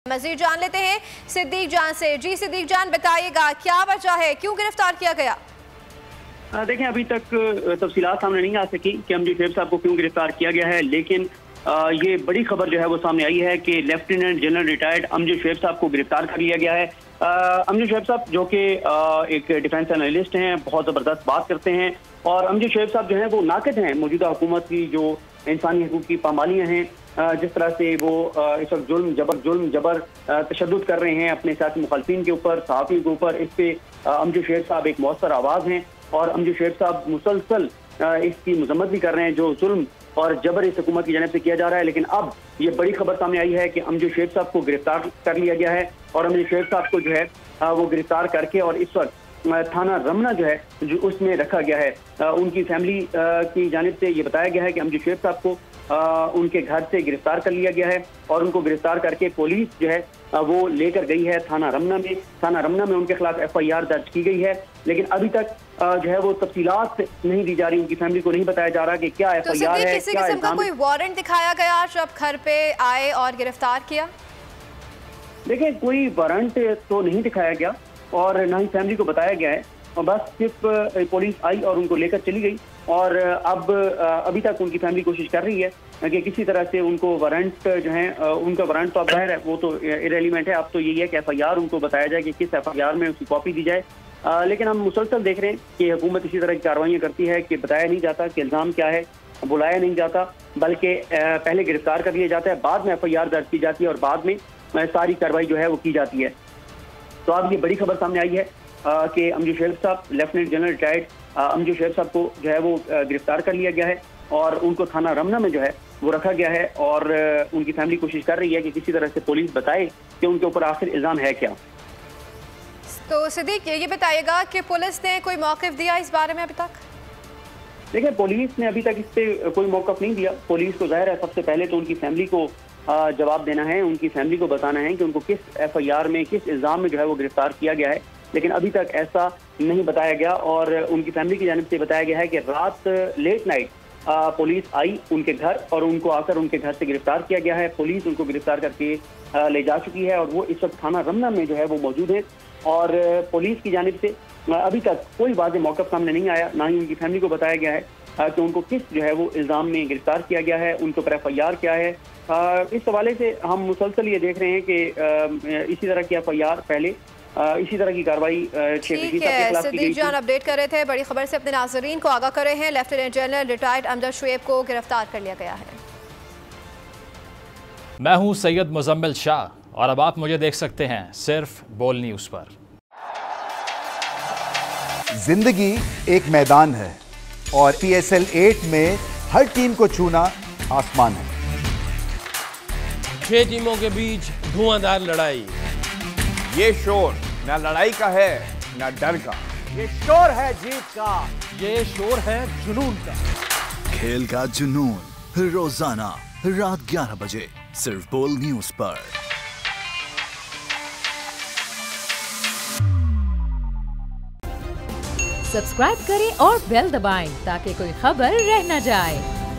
मजीद जान लेते हैं सिद्दीक जान से। जी सिद्दीक जान, बताइएगा क्या वजह है, क्यों गिरफ्तार किया गया? देखें, अभी तक तफसीलात सामने नहीं आ सकी कि अमजद शुएब साहब को क्यों गिरफ्तार किया गया है, लेकिन ये बड़ी खबर जो है वो सामने आई है कि lieutenant general retired Amjad Shoaib साहब को गिरफ्तार कर लिया गया है। अमजद शुएब साहब जो कि एक डिफेंस एनालिस्ट हैं, बहुत ज़बरदस्त बात करते हैं और अमजद शुएब साहब जो हैं वो नाक़िद हैं मौजूदा हुकूमत की जो इंसानी हकूक़ की पामालियाँ हैं, जिस तरह से वो इस वक्त जुल्म जबर तशद्दुद कर रहे हैं अपने साथी मुखालफिन के ऊपर, सहाफ़ियों के ऊपर। इस पर अमजद शुएब साहब एक मौसर आवाज़ हैं और अमजद शुएब साहब मुसलसल इसकी मजम्मत भी कर रहे हैं जो जुल्म और जबर इस हुकूमत की जानिब से किया जा रहा है। लेकिन अब ये बड़ी खबर सामने आई है कि अमजद शुएब साहब को गिरफ्तार कर लिया गया है और अमजद शुएब साहब को जो है वो गिरफ्तार करके और इस वक्त थाना रमना जो है जो उसमें रखा गया है। उनकी फैमिली की जानिब से ये बताया गया है कि अमजद शुएब साहब को उनके घर से गिरफ्तार कर लिया गया है और उनको गिरफ्तार करके पुलिस जो है वो लेकर गई है थाना रमना में। थाना रमना में उनके खिलाफ FIR दर्ज की गई है, लेकिन अभी तक जो है वो तफसीलात नहीं दी जा रही, उनकी फैमिली को नहीं बताया जा रहा कि क्या FIR है, किसी किस्म का कोई वारंट दिखाया गया जब घर पे आए और गिरफ्तार किया? देखिए, कोई वारंट तो नहीं दिखाया गया और ना ही फैमिली को बताया गया है, और बस सिर्फ पुलिस आई और उनको लेकर चली गई। और अब अभी तक उनकी फैमिली कोशिश कर रही है कि किसी तरह से उनको वारंट जो है, उनका वारंट तो अब जाहिर है वो तो इरेलीवेंट है, अब तो यही है कि FIR उनको बताया जाए कि किस FIR में उसकी कॉपी दी जाए। लेकिन हम मुसलसल देख रहे हैं कि हुकूमत इसी तरह की कार्रवाइयाँ करती है कि बताया नहीं जाता कि इल्ज़ाम क्या है, बुलाया नहीं जाता, बल्कि पहले गिरफ्तार कर लिया जाता है, बाद में FIR दर्ज की जाती है और बाद में सारी कार्रवाई जो है वो की जाती है। तो अब ये बड़ी खबर सामने आई है कि अमजद शुएब साहब, lieutenant general retired Amjad Shoaib साहब को जो है वो गिरफ्तार कर लिया गया है और उनको थाना रमना में जो है वो रखा गया है और उनकी फैमिली कोशिश कर रही है कि किसी तरह से पुलिस बताए कि उनके ऊपर आखिर इल्ज़ाम है क्या। तो सिद्दीक, ये बताइएगा कि पुलिस ने कोई मौक़िफ़ दिया इस बारे में अभी तक? देखिए, पुलिस ने अभी तक इस पर कोई मौक़िफ़ नहीं दिया। पुलिस को ज़ाहिर है सबसे पहले तो उनकी फैमिली को जवाब देना है, उनकी फैमिली को बताना है कि उनको किस FIR में, किस इल्ज़ाम में जो है वो गिरफ्तार किया गया है, लेकिन अभी तक ऐसा नहीं बताया गया। और उनकी फैमिली की जानिब से बताया गया है कि रात लेट नाइट पुलिस आई उनके घर और उनको आकर उनके घर से गिरफ्तार किया गया है। पुलिस उनको गिरफ्तार करके ले जा चुकी है और वो इस वक्त थाना रमना में जो है वो मौजूद है और पुलिस की जानिब से अभी तक कोई वाज़ेह मौक़िफ़ सामने नहीं आया, ना ही उनकी फैमिली को बताया गया है कि उनको किस जो है वो इल्ज़ाम में गिरफ्तार किया गया है, उनके ऊपर FIR क्या है। इस हवाले से हम मुसलसल ये देख रहे हैं कि इसी तरह की FIR पहले इसी तरह की कार्रवाई सिद्दीक जान अपडेट कर रहे थे। बड़ी खबर से अपने नाज़रीन को आगाह कर रहे हैं। Lieutenant general retired Amjad Shoaib को गिरफ्तार कर लिया गया है। मैं हूं सैयद मुजम्मिल शाह और अब आप मुझे देख सकते हैं सिर्फ बोल न्यूज़ पर। जिंदगी एक मैदान है और PSL 8 में हर टीम को छूना आसमान है। 6 टीमों के बीच धुआंधार लड़ाई। ये शोर ना लड़ाई का है ना डर का, ये शोर है जीत का, ये शोर है जुनून का। खेल का जुनून रोजाना रात 11 बजे सिर्फ बोल न्यूज़ पर। सब्सक्राइब करें और बेल दबाएं ताकि कोई खबर रह न जाए।